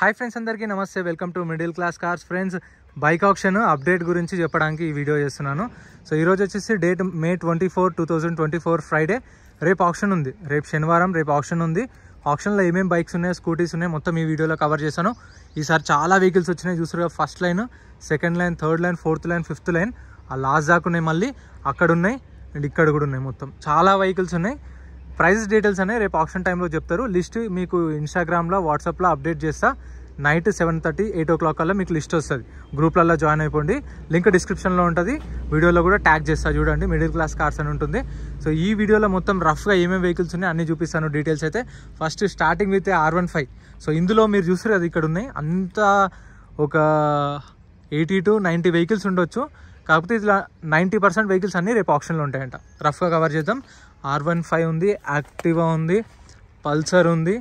Hi friends, అందరికీ నమస్తే. Welcome to middle class cars. Friends, bike option update గురించి చెప్పడానికి ఈ వీడియో చేస్తున్నాను. సో ఈరోజు వచ్చేసి డేట్ May 24, 2024 ఫ్రైడే. రేపు ఆప్షన్ ఉంది, రేపు శనివారం, రేపు ఆప్షన్ ఉంది. ఆప్షన్లో ఏమేమి బైక్స్ ఉన్నాయి, స్కూటీస్ ఉన్నాయి, మొత్తం ఈ వీడియోలో కవర్ చేశాను. ఈసారి చాలా వెహికల్స్ వచ్చినాయి చూసారుగా. First line, second line, third line, fourth line, fifth line, ఆ లాస్ట్ దాకా ఉన్నాయి. మళ్ళీ అక్కడ ఉన్నాయి అండ్ ఇక్కడ కూడా ఉన్నాయి. మొత్తం చాలా వెహికల్స్ ఉన్నాయి. ప్రైజెస్ డీటెయిల్స్ అనేవి రేపు ఆప్షన్ టైంలో చెప్తారు. లిస్ట్ మీకు ఇన్స్టాగ్రామ్లో, వాట్సాప్లో అప్డేట్ చేస్తా. నైట్ 7:30, 8 o'clock కల్లా మీకు లిస్ట్ వస్తుంది. గ్రూప్లలో జాయిన్ అయిపోండి. లింక్ డిస్క్రిప్షన్లో ఉంటుంది. వీడియోలో కూడా ట్యాగ్ చేస్తా, చూడండి. మిడిల్ క్లాస్ కార్స్ అని ఉంటుంది. సో ఈ వీడియోలో మొత్తం రఫ్గా ఏమేమి వెహికల్స్ ఉన్నాయి అన్నీ చూపిస్తాను, డీటెయిల్స్ అయితే. First starting with R15. So ఇందులో మీరు చూసారు అది ఇక్కడ ఉన్నాయి. అంతా ఒక 80 to 90 వెహికల్స్ ఉండొచ్చు. కాకపోతే ఇట్లా 90% వెహికల్స్ అన్నీ రేపు ఆప్షన్లో ఉంటాయంట. రఫ్గా కవర్ చేద్దాం. R15 ఉంది, యాక్టివా ఉంది, పల్సర్ ఉంది,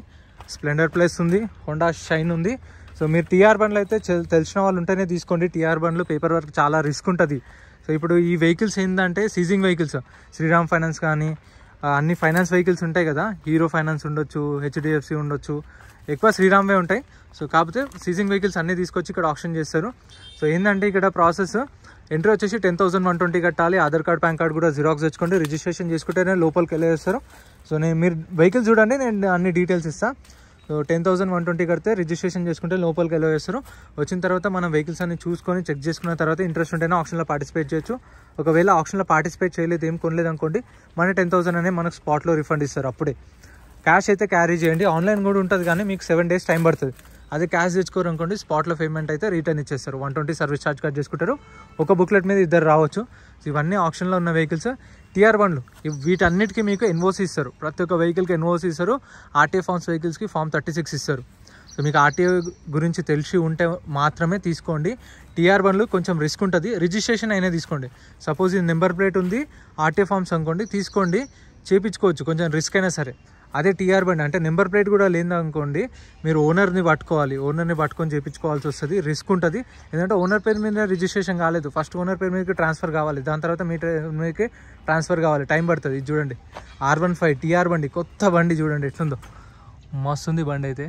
స్ప్లెండర్ ప్లస్ ఉంది, హోండా షైన్ ఉంది. సో మీరు టీఆర్ బండ్లు అయితే తెలిసిన వాళ్ళు ఉంటేనే తీసుకోండి. టీఆర్ బండ్లు పేపర్ వర్క్ చాలా రిస్క్ ఉంటుంది. సో ఇప్పుడు ఈ వెహికల్స్ ఏంటంటే సీజింగ్ వెహికల్స్. శ్రీరామ్ ఫైనాన్స్ కానీ అన్ని ఫైనాన్స్ వెహికల్స్ ఉంటాయి కదా. హీరో ఫైనాన్స్ ఉండొచ్చు, HDFC ఉండొచ్చు, ఎక్కువ శ్రీరామ్వే ఉంటాయి. సో కాకపోతే సీజింగ్ వెహికల్స్ అన్నీ తీసుకొచ్చి ఇక్కడ ఆప్షన్ చేస్తారు. సో ఏంటంటే ఇక్కడ ప్రాసెస్, ఎంట్రీ వచ్చేసి 10,120 కట్టాలి. ఆధార్ కార్డ్, పాన్ కార్డ్ కూడా జిరాక్స్ తెచ్చుకోండి. రిజిస్ట్రేషన్ చేసుకుంటేనే లోపలికి వెళ్ళేస్తారు. సో మీరు వెహికల్ చూడండి, నేను అన్ని డీటెయిల్స్ ఇస్తాను. సో 10,120 కడితే రిజిస్ట్రేషన్ చేసుకుంటే లోపలికి వెళ్ళేస్తారు. వచ్చిన తర్వాత మనం వెహికల్స్ అన్ని చూసుకొని చెక్ చేసుకున్న తర్వాత ఇంట్రెస్ట్ ఉంటేనే ఆప్షన్లో పార్టిసిపేట్ చేయొచ్చు. ఒకవేళ ఆప్షన్లో పార్టిసిపేట్ చేయలేదు, ఏం కొనలేదు అనుకోండి, మన 10,000 అనే మనకు స్పాట్లో రిఫండ్ ఇస్తారు. అప్పుడే క్యాష్ అయితే క్యారీ చేయండి. ఆన్లైన్ కూడా ఉంటుంది కానీ మీకు 7 days టైం పడుతుంది. అదే క్యాష్ తెచ్చుకోరు అనుకోండి, స్పాట్లో పేమెంట్ అయితే రిటర్న్ ఇచ్చేస్తారు. 120 సర్వీస్ ఛార్జ్ కట్ చేసుకుంటారు. ఒక బుక్లెట్ మీద ఇద్దరు రావచ్చు. ఇవన్నీ ఆప్షన్లో ఉన్న వెహికల్స్. టీఆర్ బండ్లు వీటన్నిటికీ మీకు ఎన్ఓసి ఇస్తారు. ప్రతి ఒక్క వెహికల్కి ఎన్ఓసి ఇస్తారు. ఆర్టీఏ ఫార్మ్స్ వెహికల్స్కి Form 36 ఇస్తారు. సో మీకు ఆర్టీఏ గురించి తెలిసి ఉంటే మాత్రమే తీసుకోండి. టీఆర్ బండ్లు కొంచెం రిస్క్ ఉంటుంది. రిజిస్ట్రేషన్ అయినా తీసుకోండి. సపోజ్ ఇది నెంబర్ ప్లేట్ ఉంది, ఆర్టీఏ ఫార్మ్స్ అనుకోండి, తీసుకోండి, చేయించుకోవచ్చు, కొంచెం రిస్క్ అయినా సరే. అదే టీఆర్ బండి అంటే నెంబర్ ప్లేట్ కూడా లేదనుకోండి, మీరు ఓనర్ని పట్టుకొని చేయించుకోవాల్సి వస్తుంది. రిస్క్ ఉంటుంది. ఎందుకంటే ఓనర్ పేరు మీద రిజిస్ట్రేషన్ కాలేదు, ఫస్ట్ ఓనర్ పేరు మీదకి ట్రాన్స్ఫర్ కావాలి, దాని తర్వాత మీ మీదకి ట్రాన్స్ఫర్ కావాలి, టైం పడుతుంది. ఇది చూడండి, R15 టీఆర్ బండి, కొత్త బండి చూడండి ఎట్లుందో, మస్తు ఉంది బండి అయితే.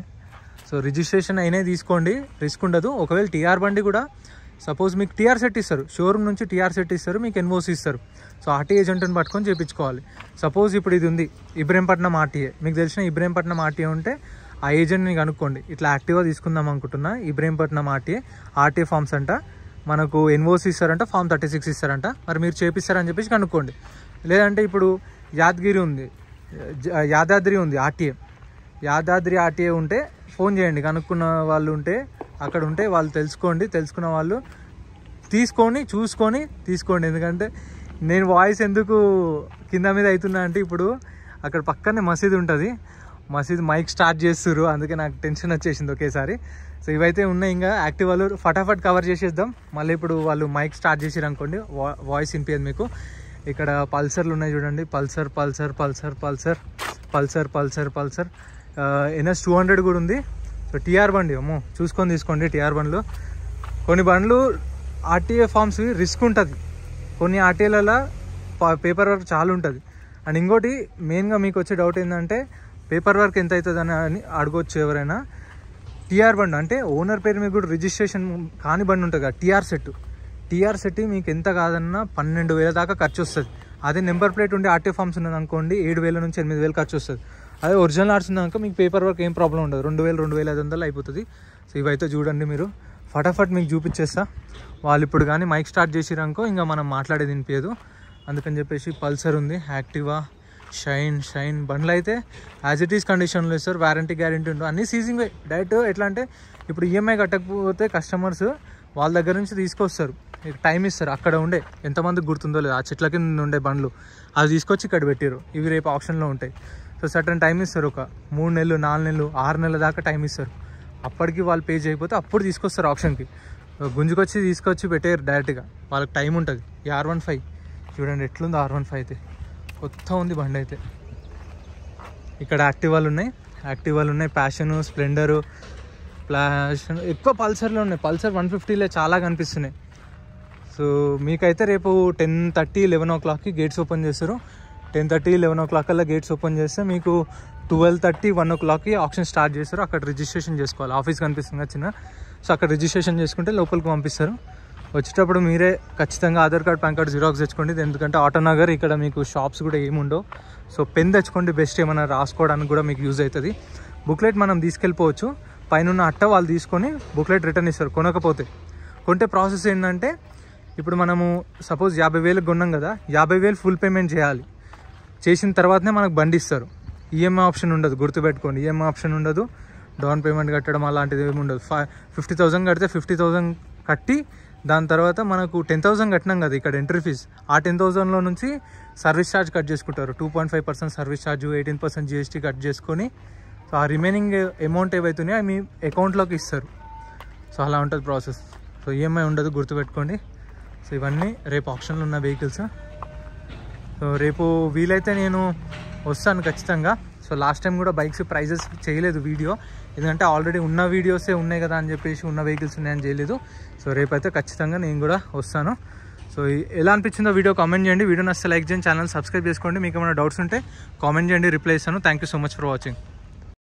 సో రిజిస్ట్రేషన్ అయినా తీసుకోండి, రిస్క్ ఉండదు. ఒకవేళ టీఆర్ బండి కూడా సపోజ్ మీకు టీఆర్ సెట్ ఇస్తారు, షోరూమ్ నుంచి టీఆర్ సెట్ ఇస్తారు, మీకు ఎన్ఓసి ఇస్తారు. సో ఆర్టీఏ ఏజెంట్ని పట్టుకొని చేయించుకోవాలి. సపోజ్ ఇప్పుడు ఇది ఉంది ఇబ్రహీంపట్నం ఆర్టీఏ, మీకు తెలిసిన ఇబ్రహీంపట్నం ఆర్టీఏ ఉంటే ఆ ఏజెంట్ని కనుక్కోండి. ఇట్లా యాక్టివ్గా తీసుకుందాం అనుకుంటున్నా, ఇబ్రహీంపట్నం ఆర్టీఏ ఫార్మ్స్ అంట, మనకు ఎన్ఓసి ఇస్తారంట, Form 36 ఇస్తారంట, మరి మీరు చేపిస్తారని చెప్పేసి కనుక్కోండి. లేదంటే ఇప్పుడు యాదగిరి ఉంది, యాదాద్రి ఉంది యాదాద్రి ఆర్టీఏ ఉంటే ఫోన్ చేయండి. కనుక్కున్న వాళ్ళు ఉంటే అక్కడ ఉంటే వాళ్ళు తెలుసుకున్న వాళ్ళు చూసుకొని తీసుకోండి. ఎందుకంటే నేను వాయిస్ ఎందుకు కింద మీద అవుతున్నా అంటే, ఇప్పుడు అక్కడ పక్కనే మసీదు ఉంటుంది, మసీదు మైక్ స్టార్ట్ చేస్తుర్రు, అందుకే నాకు టెన్షన్ వచ్చేసింది ఒకేసారి. సో ఇవైతే ఉన్నాయి. ఇంకా యాక్టివ్ వాళ్ళు ఫటాఫట్ కవర్ చేసేద్దాం. మళ్ళీ ఇప్పుడు వాళ్ళు మైక్ స్టార్ట్ చేసిరు అనుకోండి, వాయిస్ వినిపించదు మీకు. ఇక్కడ పల్సర్లు ఉన్నాయి చూడండి, పల్సర్ NS 200 కూడా ఉంది. సో టీఆర్ బండి అమ్మో చూసుకొని తీసుకోండి. టీఆర్ బండ్లు, కొన్ని బండ్లు ఆర్టీఏ ఫార్మ్స్ రిస్క్ ఉంటుంది, కొన్ని ఆర్టీఏలలో పేపర్ వర్క్ చాలా ఉంటుంది. అండ్ ఇంకోటి మెయిన్గా మీకు వచ్చే డౌట్ ఏంటంటే పేపర్ వర్క్ ఎంత అవుతుంది అని అడగవచ్చు ఎవరైనా. టీఆర్ బండి అంటే ఓనర్ పేరు మీద కూడా రిజిస్ట్రేషన్ కాని బండి ఉంటుంది కదా, టీఆర్ సెట్ మీకు ఎంత కాదన్నా 12,000 దాకా ఖర్చు వస్తుంది. అదే నెంబర్ ప్లేట్ ఉండి ఆర్టీఏ ఫార్మ్స్ ఉన్నది అనుకోండి, 7,000 నుంచి 8,000 ఖర్చు వస్తుంది. అదే ఒరిజినల్ ఆర్ట్స్ ఉందనుకో మీకు పేపర్ వర్క్ ఏం ప్రాబ్లం ఉండదు, 2,000, 2,500 అయిపోతుంది. సో ఇవైతే చూడండి మీరు, ఫటాఫట్ మీకు చూపించేస్తా. వాళ్ళు ఇప్పుడు కానీ మైక్ స్టార్ట్ చేసిరనుకో ఇంకా మనం మాట్లాడేది వినిపించదు. అందుకని చెప్పేసి పల్సర్ ఉంది, యాక్టివా, షైన్ బండ్లు అయితే యాజ్ ఇట్ ఈస్ కండిషన్లో ఇస్తారు. వారంటీ గ్యారంటీ ఉంటుంది. అన్నీ సీజింగ్ డైరెక్ట్. ఎట్లా అంటే ఇప్పుడు ఈఎంఐ కట్టకపోతే కస్టమర్స్ వాళ్ళ దగ్గర నుంచి తీసుకొస్తారు, టైం ఇస్తారు. అక్కడ ఉండే ఎంతమందికి గుర్తుందో లేదు, ఆ చెట్ల కింద ఉండే బండ్లు అది తీసుకొచ్చి ఇక్కడ పెట్టారు. ఇవి రేపు ఆప్షన్లో ఉంటాయి. సో సర్టన్ టైం ఇస్తారు, ఒక 3 నెలలు, 4 నెలలు, 6 నెలల దాకా టైం ఇస్తారు. అప్పటికి వాళ్ళు పే చేయకపోతే అప్పుడు తీసుకొస్తారు ఆప్షన్కి. గుంజుకొచ్చి తీసుకొచ్చి పెట్టారు డైరెక్ట్గా, వాళ్ళకి టైం ఉంటుంది. ఈ R15 చూడండి ఎట్లుంది. R15 అయితే కొత్త ఉంది బండి అయితే. ఇక్కడ యాక్టివాలు ఉన్నాయి, ప్యాషన్, స్ప్లెండరు, ఎక్కువ పల్సర్లు ఉన్నాయి. పల్సర్ 150 చాలా కనిపిస్తున్నాయి. సో మీకైతే రేపు 10:30, 11 o'clockకి గేట్స్ ఓపెన్ చేస్తారు. 10:30, 11 o'clock కల్లా గేట్స్ ఓపెన్ చేస్తే మీకు 12:30 1 o'clockకి ఆప్షన్ స్టార్ట్ చేస్తారు. అక్కడ రిజిస్ట్రేషన్ చేసుకోవాలి. ఆఫీస్ కనిపిస్తుంది కదా చిన్న, సో అక్కడ రిజిస్ట్రేషన్ చేసుకుంటే లోపలికి పంపిస్తారు. వచ్చేటప్పుడు మీరే ఖచ్చితంగా Aadhaar card, pan card xerox తెచ్చుకోండి. ఎందుకంటే ఆటోనగర్ ఇక్కడ మీకు షాప్స్ కూడా ఏముండవు. సో పెన్ తెచ్చుకోండి, బెస్ట్ ఏమైనా రాసుకోవడానికి కూడా మీకు యూజ్ అవుతుంది. బుక్లెట్ మనం తీసుకెళ్ళిపోవచ్చు, పైన అట్ట వాళ్ళు తీసుకొని బుక్లెట్ రిటర్న్ ఇస్తారు కొనకపోతే. కొంటే ప్రాసెస్ ఏంటంటే, ఇప్పుడు మనము సపోజ్ 50,000 కొన్నాం కదా, 50,000 ఫుల్ పేమెంట్ చేయాలి. చేసిన తర్వాతనే మనకు బండి ఇస్తారు. ఈఎంఐ ఆప్షన్ ఉండదు, గుర్తుపెట్టుకోండి. ఈఎంఐ ఆప్షన్ ఉండదు, డౌన్ పేమెంట్ కట్టడం అలాంటిది ఏమి ఉండదు. 50,000 కడితే 50,000 కట్టి దాని తర్వాత మనకు 10,000 కట్టినాం కదా ఇక్కడ ఎంట్రీ ఫీజ్, ఆ 10,000లో నుంచి సర్వీస్ ఛార్జ్ కట్ చేసుకుంటారు. 2.5% సర్వీస్ ఛార్జ్, 18% GST కట్ చేసుకొని, సో ఆ రిమైనింగ్ అమౌంట్ ఏవైతున్నాయో అవి మీ అకౌంట్లోకి ఇస్తారు. సో అలా ఉంటుంది ప్రాసెస్. సో ఈఎంఐ ఉండదు, గుర్తుపెట్టుకోండి. సో ఇవన్నీ రేపు ఆప్షన్లో ఉన్న వెహికల్స్. సో రేపు వీలైతే నేను వస్తాను ఖచ్చితంగా. సో లాస్ట్ టైం కూడా బైక్స్ ప్రైజెస్ చేయలేదు వీడియో, ఎందుకంటే ఆల్రెడీ ఉన్న వీడియోసే ఉన్నాయి కదా అని చెప్పేసి ఉన్న వెహికల్స్ ఉన్నాయని చేయలేదు. సో రేపైతే ఖచ్చితంగా నేను కూడా వస్తాను. సో ఎలా అనిపించిందో వీడియో కామెంట్ చేయండి. వీడియో నచ్చితే లైక్ చేయండి, ఛానల్ సబ్స్క్రైబ్ చేసుకోండి. మీకు ఏమైనా డౌట్స్ ఉంటే కామెంట్ చేయండి, రిప్లై ఇస్తాను. Thank you so much for watching.